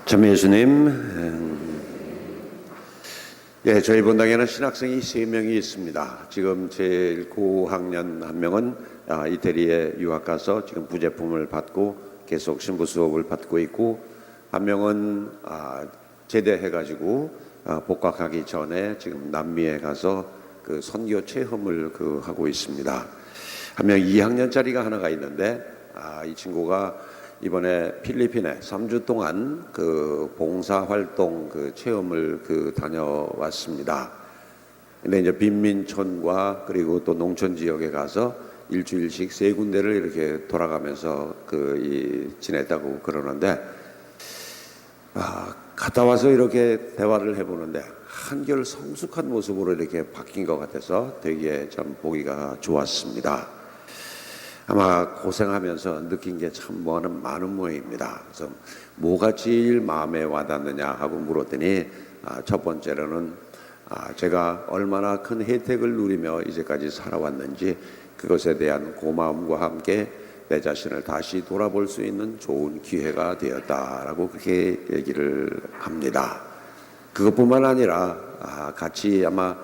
참 예수님, 예, 저희 본당에는 신학생이 3명이 있습니다. 지금 제일 고학년 한 명은 이태리에 유학 가서 지금 부제품을 받고 계속 신부 수업을 받고 있고, 한 명은 제대해가지고 복학하기 전에 지금 남미에 가서 그 선교 체험을 하고 있습니다. 한 명 2학년짜리가 하나가 있는데 이 친구가 이번에 필리핀에 3주 동안 그 봉사활동 체험을 다녀왔습니다. 근데 이제 빈민촌과 그리고 또 농촌 지역에 가서 일주일씩 3군데를 이렇게 돌아가면서 지냈다고 그러는데, 갔다 와서 이렇게 대화를 해보는데 한결 성숙한 모습으로 이렇게 바뀐 것 같아서 되게 참 보기가 좋았습니다. 아마 고생하면서 느낀 게 참 많은 모양입니다. 그래서 뭐가 제일 마음에 와닿느냐 하고 물었더니 첫 번째로는 제가 얼마나 큰 혜택을 누리며 이제까지 살아왔는지 그것에 대한 고마움과 함께 내 자신을 다시 돌아볼 수 있는 좋은 기회가 되었다라고 그렇게 얘기를 합니다. 그것뿐만 아니라 같이 아마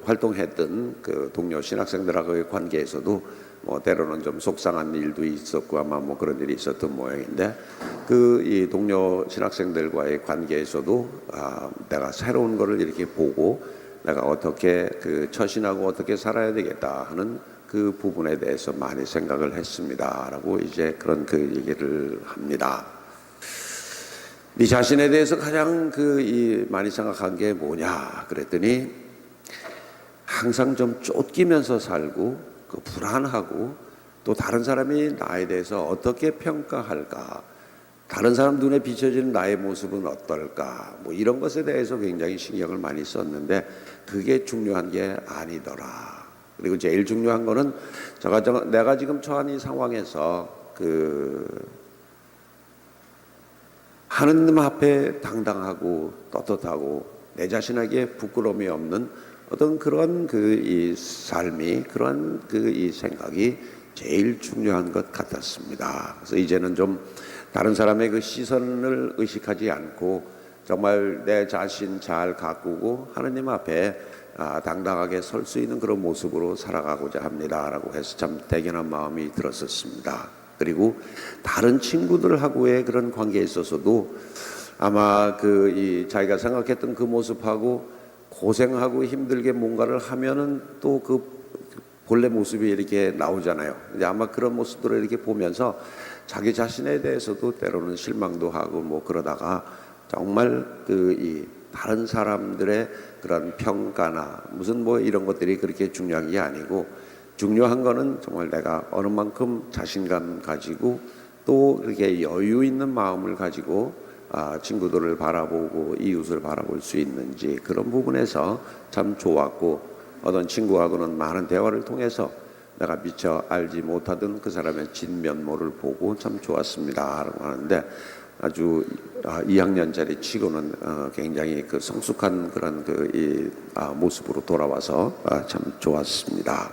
활동했던 동료 신학생들하고의 관계에서도 때로는 좀 속상한 일도 있었고 아마 그런 일이 있었던 모양인데, 이 동료 신학생들과의 관계에서도 내가 새로운 거를 이렇게 보고 내가 어떻게 처신하고 어떻게 살아야 되겠다 하는 그 부분에 대해서 많이 생각을 했습니다라고 이제 그런 얘기를 합니다. 네 자신에 대해서 가장 많이 생각한 게 뭐냐 그랬더니 항상 좀 쫓기면서 살고 불안하고 또 다른 사람이 나에 대해서 어떻게 평가할까, 다른 사람 눈에 비춰지는 나의 모습은 어떨까, 이런 것에 대해서 굉장히 신경을 많이 썼는데 그게 중요한 게 아니더라. 그리고 제일 중요한 거는 내가 지금 처한 이 상황에서 하느님 앞에 당당하고 떳떳하고 내 자신에게 부끄러움이 없는 어떤 그런 이 삶이, 그런 이 생각이 제일 중요한 것 같았습니다. 그래서 이제는 좀 다른 사람의 시선을 의식하지 않고 정말 내 자신 잘 가꾸고 하느님 앞에 당당하게 설 수 있는 그런 모습으로 살아가고자 합니다라고 해서 참 대견한 마음이 들었었습니다. 그리고 다른 친구들하고의 그런 관계에 있어서도 아마 자기가 생각했던 그 모습하고 고생하고 힘들게 뭔가를 하면은 또 본래 모습이 이렇게 나오잖아요. 이제 아마 그런 모습들을 이렇게 보면서 자기 자신에 대해서도 때로는 실망도 하고 그러다가 정말 이 다른 사람들의 그런 평가나 무슨 이런 것들이 그렇게 중요한 게 아니고, 중요한 거는 정말 내가 어느 만큼 자신감 가지고 또 그렇게 여유 있는 마음을 가지고 친구들을 바라보고 이웃을 바라볼 수 있는지, 그런 부분에서 참 좋았고, 어떤 친구하고는 많은 대화를 통해서 내가 미처 알지 못하던 그 사람의 진면모를 보고 참 좋았습니다 라고 하는데, 아주 2학년짜리 치고는 굉장히 성숙한 그런 모습으로 돌아와서 참 좋았습니다.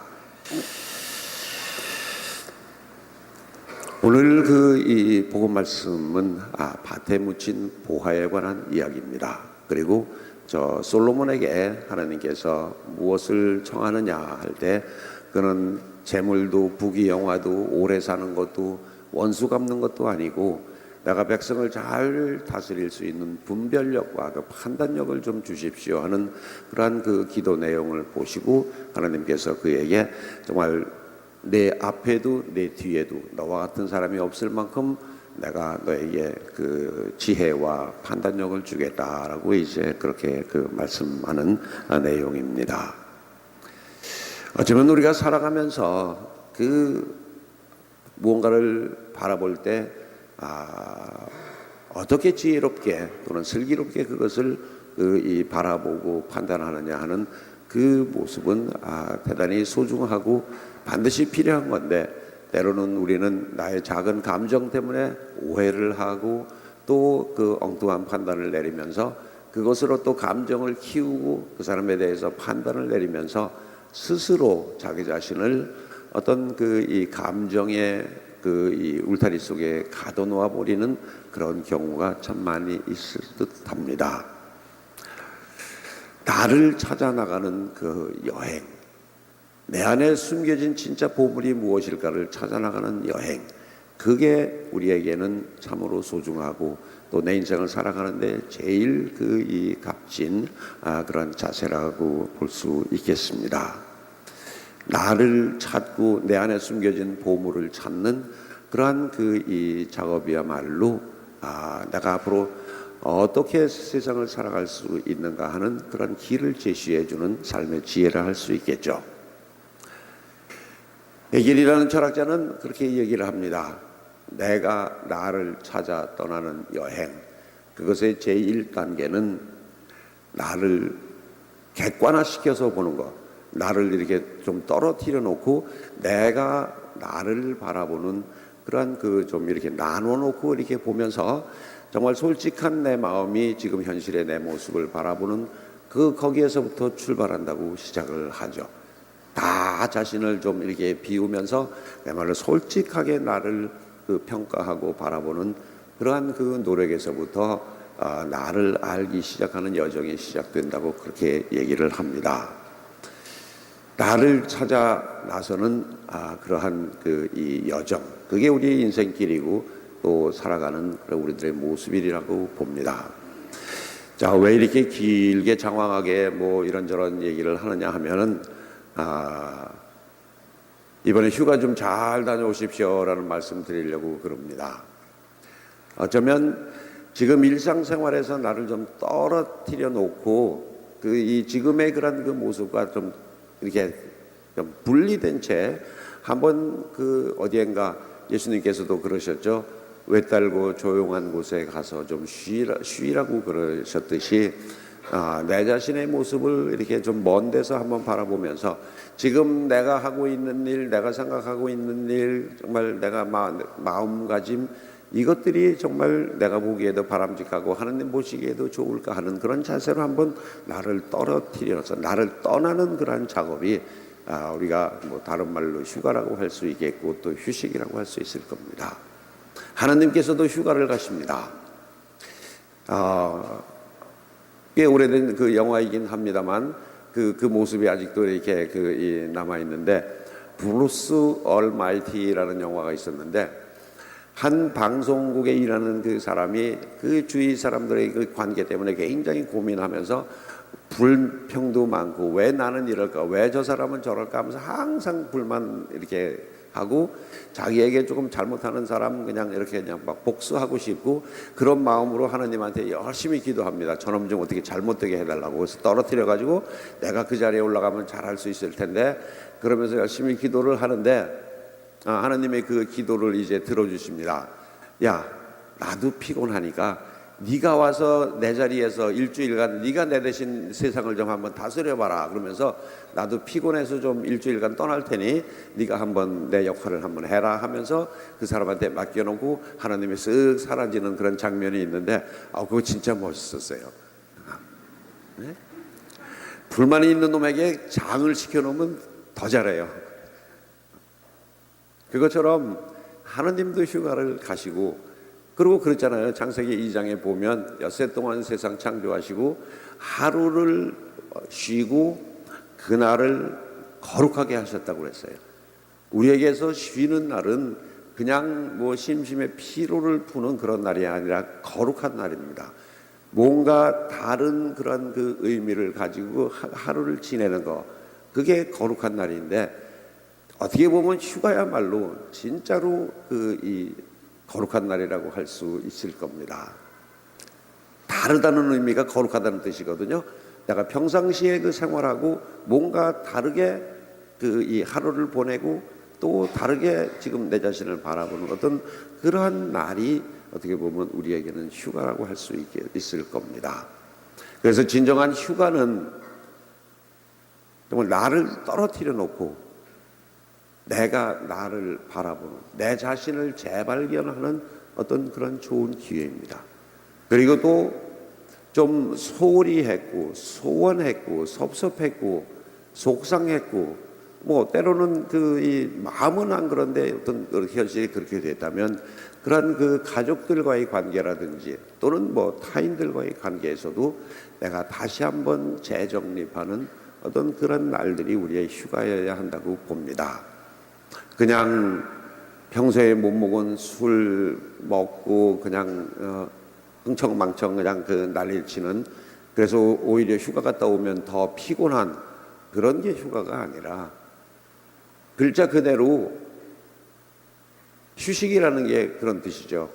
오늘 이 복음 말씀은 밭에 묻힌 보화에 관한 이야기입니다. 그리고 솔로몬에게 하나님께서 무엇을 청하느냐 할 때 그는 재물도 부귀영화도 오래 사는 것도 원수 갚는 것도 아니고 내가 백성을 잘 다스릴 수 있는 분별력과 판단력을 좀 주십시오 하는 그러한 기도 내용을 보시고 하나님께서 그에게 정말 내 앞에도 내 뒤에도 너와 같은 사람이 없을 만큼 내가 너에게 지혜와 판단력을 주겠다라고 이제 그렇게 말씀하는 내용입니다. 어쩌면 우리가 살아가면서 무언가를 바라볼 때 어떻게 지혜롭게 또는 슬기롭게 그것을 바라보고 판단하느냐 하는 그 모습은 대단히 소중하고 반드시 필요한 건데, 때로는 우리는 나의 작은 감정 때문에 오해를 하고 또 엉뚱한 판단을 내리면서 그것으로 또 감정을 키우고 그 사람에 대해서 판단을 내리면서 스스로 자기 자신을 어떤 이 감정의 이 울타리 속에 가둬놓아 버리는 그런 경우가 참 많이 있을 듯합니다. 나를 찾아 나가는 그 여행, 내 안에 숨겨진 진짜 보물이 무엇일까를 찾아 나가는 여행, 그게 우리에게는 참으로 소중하고 또 내 인생을 살아가는데 제일 이 값진 그런 자세라고 볼 수 있겠습니다. 나를 찾고 내 안에 숨겨진 보물을 찾는 그러한 이 작업이야말로 내가 앞으로 어떻게 세상을 살아갈 수 있는가 하는 그런 길을 제시해 주는 삶의 지혜라 할 수 있겠죠. 헤겔이라는 철학자는 그렇게 얘기를 합니다. 내가 나를 찾아 떠나는 여행, 그것의 제1단계는 나를 객관화시켜서 보는 것, 나를 이렇게 좀 떨어뜨려 놓고 내가 나를 바라보는 그러한 좀 이렇게 나눠 놓고 이렇게 보면서 정말 솔직한 내 마음이 지금 현실의 내 모습을 바라보는 거기에서부터 출발한다고 시작을 하죠. 다 자신을 좀 이렇게 비우면서 내말로 솔직하게 나를 평가하고 바라보는 그러한 노력에서부터 나를 알기 시작하는 여정이 시작된다고 그렇게 얘기를 합니다. 나를 찾아 나서는 그러한 이 여정, 그게 우리의 인생길이고 또 살아가는 우리들의 모습이라고 봅니다. 자, 왜 이렇게 길게 장황하게 이런저런 얘기를 하느냐 하면은 이번에 휴가 좀 잘 다녀오십시오라는 말씀 드리려고 그럽니다. 어쩌면 지금 일상생활에서 나를 좀 떨어뜨려 놓고 이 지금의 그런 모습과 좀 이렇게 좀 분리된 채 한번 어디엔가 예수님께서도 그러셨죠. 외딸고 조용한 곳에 가서 좀 쉬라고 그러셨듯이 내 자신의 모습을 이렇게 좀 먼 데서 한번 바라보면서 지금 내가 하고 있는 일, 내가 생각하고 있는 일, 정말 내가 마음가짐, 이것들이 정말 내가 보기에도 바람직하고 하나님 보시기에도 좋을까 하는 그런 자세로 한번 나를 떨어뜨려서 나를 떠나는 그런 작업이 우리가 다른 말로 휴가라고 할 수 있겠고 또 휴식이라고 할 수 있을 겁니다. 하나님께서도 휴가를 가십니다. 꽤 오래된 영화이긴 합니다만 그 모습이 아직도 이렇게 남아 있는데, 브루스 얼마이티라는 영화가 있었는데 한 방송국에 일하는 사람이 주위 사람들의 관계 때문에 굉장히 고민하면서 불평도 많고 왜 나는 이럴까, 왜 저 사람은 저럴까 하면서 항상 불만 이렇게 하고 자기에게 조금 잘못하는 사람 그냥 막 복수하고 싶고 그런 마음으로 하나님한테 열심히 기도합니다. 저놈 좀 어떻게 잘못되게 해달라고. 그래서 떨어뜨려 가지고 내가 그 자리에 올라가면 잘할 수 있을 텐데, 그러면서 열심히 기도를 하는데 하나님의 그 기도를 이제 들어주십니다. 야, 나도 피곤하니까 네가 와서 내 자리에서 일주일간 네가 내 대신 세상을 좀 한번 다스려봐라. 그러면서 나도 피곤해서 좀 일주일간 떠날 테니 네가 한번 내 역할을 한번 해라 하면서 그 사람한테 맡겨놓고 하나님이 쓱 사라지는 그런 장면이 있는데 그거 진짜 멋있었어요. 네? 불만이 있는 놈에게 장을 시켜놓으면 더 잘해요. 그것처럼 하나님도 휴가를 가시고, 그리고 그렇잖아요. 창세기 2장에 보면 엿새 동안 세상 창조하시고 하루를 쉬고 그날을 거룩하게 하셨다고 그랬어요. 우리에게서 쉬는 날은 그냥 심심해 피로를 푸는 그런 날이 아니라 거룩한 날입니다. 뭔가 다른 그런 의미를 가지고 하루를 지내는 거, 그게 거룩한 날인데, 어떻게 보면 휴가야말로 진짜로 이 거룩한 날이라고 할 수 있을 겁니다. 다르다는 의미가 거룩하다는 뜻이거든요. 내가 평상시에 생활하고 뭔가 다르게 이 하루를 보내고 또 다르게 지금 내 자신을 바라보는 어떤 그러한 날이 어떻게 보면 우리에게는 휴가라고 할 수 있을 겁니다. 그래서 진정한 휴가는 정말 나를 떨어뜨려 놓고 내가 나를 바라보는, 내 자신을 재발견하는 어떤 그런 좋은 기회입니다. 그리고 또 좀 소홀히 했고 소원했고 섭섭했고 속상했고 뭐 때로는 이 마음은 안 그런데 어떤 현실이 그렇게 됐다면 그런 그 가족들과의 관계라든지 또는 뭐 타인들과의 관계에서도 내가 다시 한번 재정립하는 어떤 그런 날들이 우리의 휴가여야 한다고 봅니다. 그냥 평소에 못 먹은 술 먹고 그냥 흥청망청 그냥 그 난리를 치는, 그래서 오히려 휴가 갔다 오면 더 피곤한 그런 게 휴가가 아니라 글자 그대로 휴식이라는 게 그런 뜻이죠.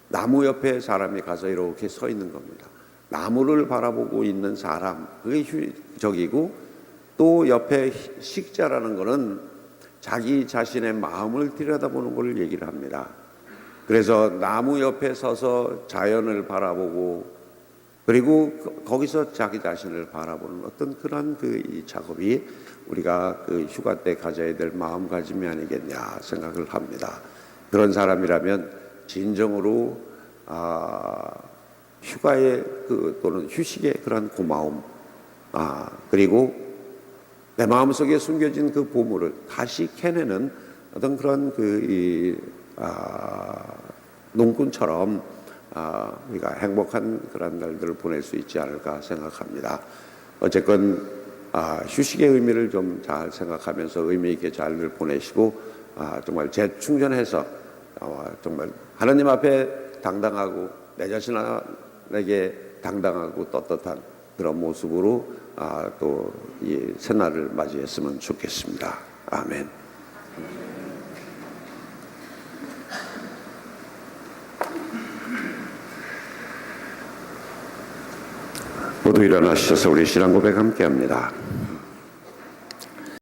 나무 옆에 사람이 가서 이렇게 서 있는 겁니다. 나무를 바라보고 있는 사람, 그게 휴적이고, 또 옆에 식자라는 거는 자기 자신의 마음을 들여다보는 걸 얘기를 합니다. 그래서 나무 옆에 서서 자연을 바라보고 그리고 거기서 자기 자신을 바라보는 어떤 그런 이 작업이 우리가 그 휴가 때 가져야 될 마음가짐이 아니겠냐 생각을 합니다. 그런 사람이라면 진정으로 휴가의 또는 휴식의 그런 고마움, 그리고 내 마음속에 숨겨진 그 보물을 다시 캐내는 어떤 그런 농꾼처럼 우리가 행복한 그런 날들을 보낼 수 있지 않을까 생각합니다. 어쨌건 휴식의 의미를 좀 잘 생각하면서 의미 있게 잘 보내시고 정말 재충전해서 정말 하나님 앞에 당당하고 내 자신에게 당당하고 떳떳한 그런 모습으로 또 이 새날을 맞이했으면 좋겠습니다. 아멘. 모두 일어나셔서 우리 신앙 고백 함께 합니다.